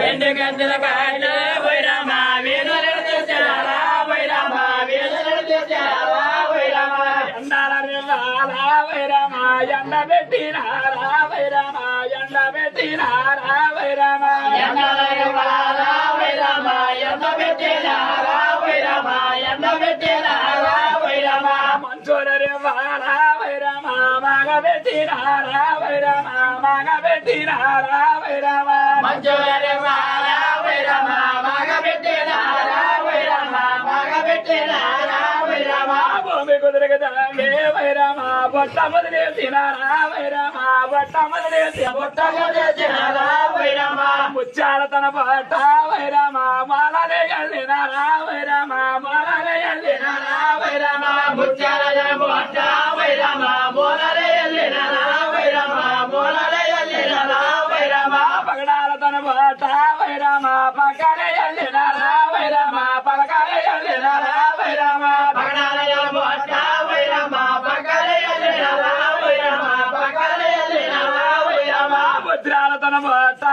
రెండు గంటల కాయల వైరామా వేదన తెచ్చారా వైరామా వేదన తెచ్చారా వైరామా ఎండాల వైరామా ఎండ పెట్టినారా వైరామా ఎండ పెట్టినారా వైరామా ఎండాల వైరామా ఎండ పెట్టినారా వైరామా ఎండ పెట్టినారా వైరామా మంచోర రేవాలా వైరామా మగ పెట్టినారా వైరామా మగ పెట్టినారా వైరామా మంచోర రేవాలా వైరామా మగ పెట్టినారా వైరామా మగ పెట్టినారా వైరామా భూమి కుదిరగదంగే వైరామా బొట్ట మొదలేసినారా వైరామా బొట్ట మొదలేసినారా వైరామా ముచ్చాల తన బట్ట వైరామా మాలలే ఎల్లినారా వైరామా మాలలే ఎల్లినారా వైరామా ముచ్చాల తన బట్ట వైరామా మోలలే ఎల్లినారా వైరామా మోలలే ఎల్లినారా వైరామా పగడాల తన బట్ట వైరామా పగలే ఎల్లినారా వైరామా పగలే ఎల్లినారా వైరామా పగడాల తన బట్ట వైరామా పగలే ఎల్లినారా వైరామా పగలే ఎల్లినారా వైరామా ముద్రాల తన బట్ట